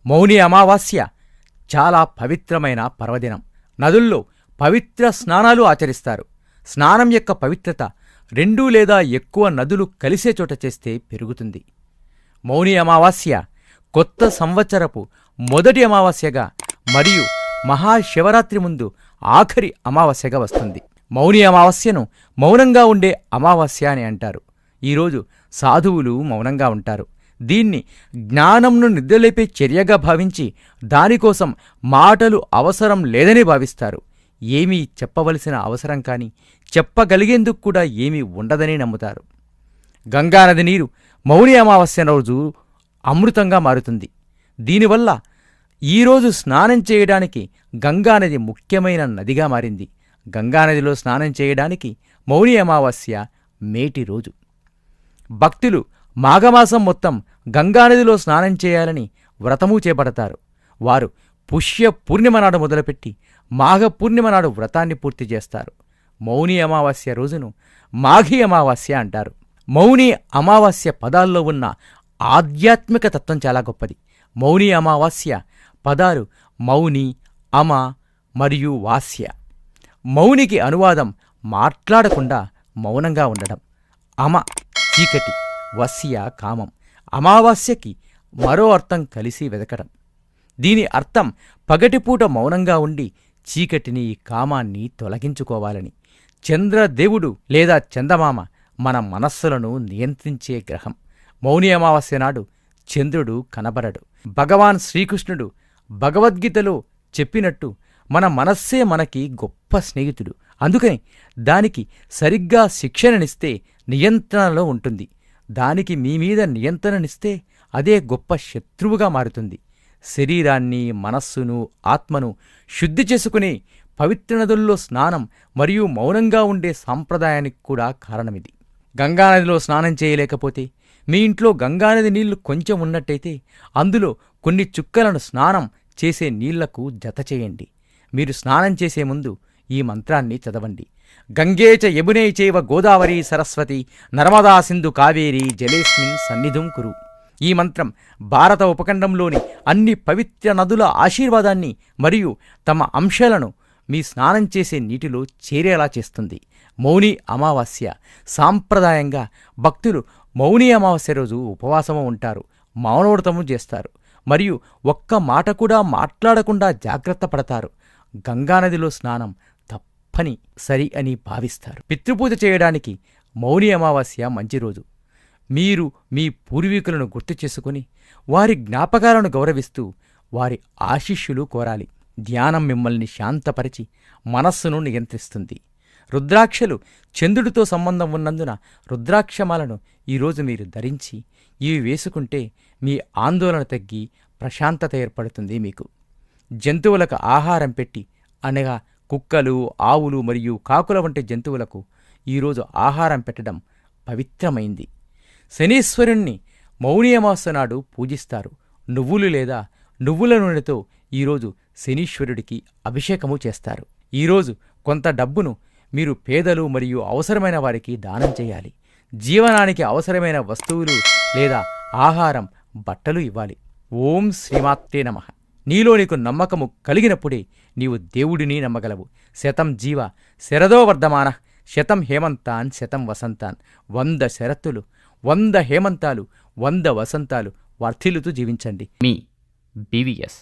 మౌని అమావాస్య చాలా పవిత్రమైన పర్వదినం. నదుల్లో పవిత్ర స్నానాలు ఆచరిస్తారు. స్నానం యొక్క పవిత్రత 2 లేదా ఎక్కువ నదులు కలిసే చోట చేస్తే పెరుగుతుంది. మౌని అమావాస్య కొత్త సంవత్సరపు మొదటి అమావాస్యగా మరియు మహాశివరాత్రి ముందు ఆఖరి అమావాస్యగా వస్తుంది. మౌని అమావాస్యను మౌనంగా ఉండే అమావాస్య అని అంటారు. ఈరోజు సాధువులు మౌనంగా ఉంటారు. దీన్ని జ్ఞానంను నిద్రలేపే చర్యగా భావించి దానికోసం మాటలు అవసరం లేదని భావిస్తారు. ఏమీ చెప్పవలసిన అవసరం కాని చెప్పగలిగేందుకు కూడా ఏమీ ఉండదని నమ్ముతారు. గంగానది నీరు మౌని అమావాస్య రోజు అమృతంగా మారుతుంది. దీనివల్ల ఈరోజు స్నానం చేయడానికి గంగానది ముఖ్యమైన నదిగా మారింది. గంగానదిలో స్నానం చేయడానికి మౌని అమావాస్య మేటి రోజు. భక్తులు మాఘమాసం మొత్తం గంగానదిలో స్నానం చేయాలని వ్రతమూ చేపడతారు. వారు పుష్య పూర్ణిమ నాడు మొదలుపెట్టి మాఘ పూర్ణిమ నాడు వ్రతాన్ని పూర్తి చేస్తారు. మౌని అమావాస్య రోజును మాఘీ అమావాస్య అంటారు. మౌని అమావాస్య పదాల్లో ఉన్న ఆధ్యాత్మిక తత్వం చాలా గొప్పది. మౌని అమావాస్య పదాలు మౌని, అమ మరియు వాస్య. మౌనికి అనువాదం మాట్లాడకుండా మౌనంగా ఉండడం. అమ చీకటి, వస్య కామం. అమావాస్యకి మరో అర్థం కలిసి వెదకడం. దీని అర్థం పగటిపూట మౌనంగా ఉండి చీకటిని, కామాన్ని తొలగించుకోవాలని. చంద్రదేవుడు లేదా చందమామ మన మనస్సులను నియంత్రించే గ్రహం. మౌని అమావాస్య నాడు చంద్రుడు కనబడడు. భగవాన్ శ్రీకృష్ణుడు భగవద్గీతలో చెప్పినట్టు మన మనస్సే మనకి గొప్ప స్నేహితుడు. అందుకని దానికి సరిగ్గా శిక్షణనిస్తే నియంత్రణలో ఉంటుంది. దానికి మీమీద నియంత్రణనిస్తే అదే గొప్ప శత్రువుగా మారుతుంది. శరీరాన్ని, మనస్సును, ఆత్మను శుద్ధి చేసుకునే పవిత్ర నదుల్లో స్నానం మరియు మౌనంగా ఉండే సాంప్రదాయానికి కూడా కారణమిది. గంగానదిలో స్నానం చేయలేకపోతే మీ ఇంట్లో గంగానది నీళ్లు కొంచెం ఉన్నట్టయితే అందులో కొన్ని చుక్కలను స్నానం చేసే నీళ్లకు జత చేయండి. మీరు స్నానం చేసే ముందు ఈ మంత్రాన్ని చదవండి. గంగేచ యమునే చైవ గోదావరి సరస్వతి నర్మదా సింధు కావేరి జలేస్మిన్ సన్నిధుం కురు. ఈ మంత్రం భారత ఉపఖండంలోని అన్ని పవిత్ర నదుల ఆశీర్వాదాన్ని మరియు తమ అంశాలను మీ స్నానం చేసే నీటిలో చేరేలా చేస్తుంది. మౌని అమావాస్య సాంప్రదాయంగా భక్తులు మౌని అమావాస్య రోజు ఉపవాసము ఉంటారు, మౌనవ్రతము చేస్తారు మరియు ఒక్క మాట కూడా మాట్లాడకుండా జాగ్రత్త పడతారు. గంగానదిలో స్నానం తప్పని సరి అని భావిస్తారు. పితృపూజ చేయడానికి మౌని అమావాస్య మంచి రోజు. మీరు మీ పూర్వీకులను గుర్తు చేసుకుని వారి జ్ఞాపకాలను గౌరవిస్తూ వారి ఆశీస్సులు కోరాలి. ధ్యానం మిమ్మల్ని శాంతపరిచి మనస్సును నియంత్రిస్తుంది. రుద్రాక్షలు చంద్రుడితో సంబంధం ఉన్నందున రుద్రాక్షమాలను ఈరోజు మీరు ధరించి ఇవి వేసుకుంటే మీ ఆందోళన తగ్గి ప్రశాంతత ఏర్పడుతుంది. మీకు జంతువులకు ఆహారం పెట్టి, అనగా కుక్కలు, ఆవులు మరియు కాకుల వంటి జంతువులకు ఈరోజు ఆహారం పెట్టడం పవిత్రమైంది. శనీశ్వరుణ్ణి మౌని అమావాస్య నాడు పూజిస్తారు. నువ్వులు లేదా నువ్వుల నూనెతో ఈరోజు శనీశ్వరుడికి అభిషేకము చేస్తారు. ఈరోజు కొంత డబ్బును మీరు పేదలు మరియు అవసరమైన వారికి దానం చేయాలి. జీవనానికి అవసరమైన వస్తువులు లేదా ఆహారం, బట్టలు ఇవ్వాలి. ఓం శ్రీమాత్రే నమః. నీలో నీకు నమ్మకము కలిగినప్పుడే నీవు దేవుడిని నమ్మగలవు. శతం జీవ శరదో వర్ధమానః, శతం హేమంతాన్ శతం వసంతాన్. 100 శరత్తులు, 100 హేమంతాలు, 100 వసంతాలు వర్ధిల్లుతూ జీవించండి. మీ BVS.